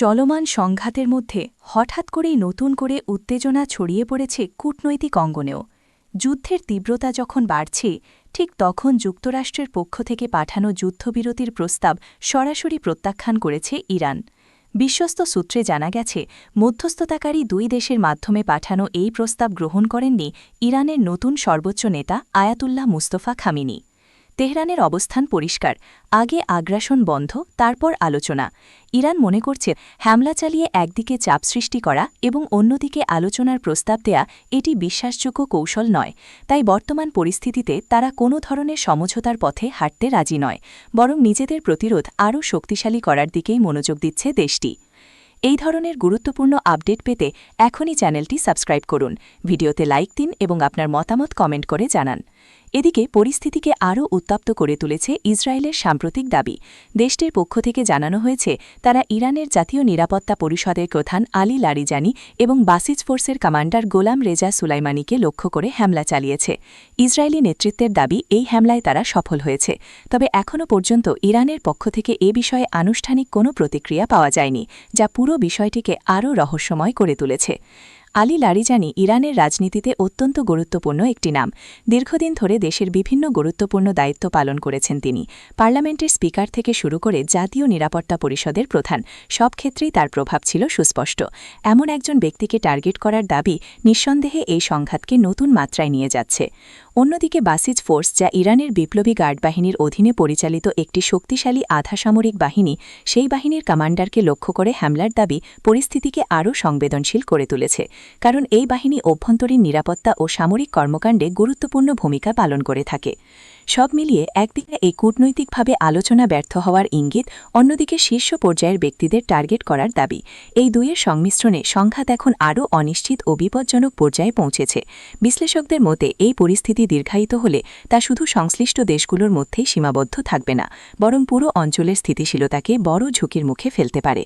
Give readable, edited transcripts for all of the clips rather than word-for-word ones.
চলমান সংঘাতের মধ্যে হঠাৎ করেই নতুন করে উত্তেজনা ছড়িয়ে পড়েছে কূটনৈতিক অঙ্গনেও। যুদ্ধের তীব্রতা যখন বাড়ছে, ঠিক তখন যুক্তরাষ্ট্রের পক্ষ থেকে পাঠানো যুদ্ধবিরতির প্রস্তাব সরাসরি প্রত্যাখ্যান করেছে ইরান। বিশ্বস্ত সূত্রে জানা গেছে, মধ্যস্থতাকারী দুই দেশের মাধ্যমে পাঠানো এই প্রস্তাব গ্রহণ করেননি ইরানের নতুন সর্বোচ্চ নেতা আয়াতুল্লাহ মুস্তফা খামেনি। তেহরানের অবস্থান পরিষ্কার, আগে আগ্রাসন বন্ধ, তারপর আলোচনা। ইরান মনে করছে হামলা চালিয়ে একদিকে চাপ সৃষ্টি করা এবং অন্যদিকে আলোচনার প্রস্তাব দেয়া এটি বিশ্বাসযোগ্য কৌশল নয়। তাই বর্তমান পরিস্থিতিতে তারা কোনো ধরনের সমঝোতার পথে হাঁটতে রাজি নয়, বরং নিজেদের প্রতিরোধ আরও শক্তিশালী করার দিকেই মনোযোগ দিচ্ছে দেশটি। এই ধরনের গুরুত্বপূর্ণ আপডেট পেতে এখনই চ্যানেলটি সাবস্ক্রাইব করুন, ভিডিওতে লাইক দিন এবং আপনার মতামত কমেন্ট করে জানান। এদিকে পরিস্থিতিকে আরও উত্তপ্ত করে তুলেছে ইসরায়েলের সাম্প্রতিক দাবি। দেশটির পক্ষ থেকে জানানো হয়েছে, তারা ইরানের জাতীয় নিরাপত্তা পরিষদের প্রধান আলী লারিজানি এবং বাসিজ ফোর্সের কমান্ডার গোলাম রেজা সুলাইমানিকে লক্ষ্য করে হামলা চালিয়েছে। ইসরায়েলি নেতৃত্বের দাবি, এই হামলায় তারা সফল হয়েছে। তবে এখনও পর্যন্ত ইরানের পক্ষ থেকে এ বিষয়ে আনুষ্ঠানিক কোনো প্রতিক্রিয়া পাওয়া যায়নি, যা পুরো বিষয়টিকে আরও রহস্যময় করে তুলেছে। আলী লারিজানি ইরানের রাজনীতিতে অত্যন্ত গুরুত্বপূর্ণ একটি নাম। দীর্ঘদিন ধরে দেশের বিভিন্ন গুরুত্বপূর্ণ দায়িত্ব পালন করেছেন তিনি। পার্লামেন্টের স্পিকার থেকে শুরু করে জাতীয় নিরাপত্তা পরিষদের প্রধান, সব ক্ষেত্রেই তার প্রভাব ছিল সুস্পষ্ট। এমন একজন ব্যক্তিকে টার্গেট করার দাবি নিঃসন্দেহে এই সংঘাতকে নতুন মাত্রায় নিয়ে যাচ্ছে। অন্যদিকে বাসিজ ফোর্স, যা ইরানের বিপ্লবী গার্ড বাহিনীর অধীনে পরিচালিত একটি শক্তিশালী আধাসামরিক বাহিনী, সেই বাহিনীর কমান্ডারকে লক্ষ্য করে হামলার দাবি পরিস্থিতিকে আরও সংবেদনশীল করে তুলেছে। কারণ এই বাহিনী অভ্যন্তরীণ নিরাপত্তা ও সামরিক কর্মকাণ্ডে গুরুত্বপূর্ণ ভূমিকা পালন করে থাকে। সব মিলিয়ে একদিকে এই কূটনৈতিকভাবে আলোচনা ব্যর্থ হওয়ার ইঙ্গিত, অন্যদিকে শীর্ষ পর্যায়ের ব্যক্তিদের টার্গেট করার দাবি। এই দুইয়ের সংমিশ্রণে সংঘাত এখন আরও অনিশ্চিত ও বিপজ্জনক পর্যায়ে পৌঁছেছে। বিশ্লেষকদের মতে এই পরিস্থিতি দীর্ঘায়িত হলে তা শুধু সংশ্লিষ্ট দেশগুলোর মধ্যেই সীমাবদ্ধ থাকবে না, বরং পুরো অঞ্চলের স্থিতিশীলতাকে বড় ঝুঁকির মুখে ফেলতে পারে।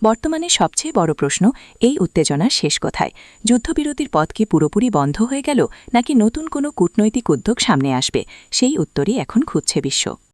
বর্তমানে সবচেয়ে বড় প্রশ্ন, এই উত্তেজনার শেষ কোথায়? যুদ্ধবিরতির পথ কি পুরোপুরি বন্ধ হয়ে গেল, নাকি নতুন কোনো কূটনৈতিক উদ্যোগ সামনে আসবে? সেই উত্তরই এখন খুঁজছে বিশ্ব।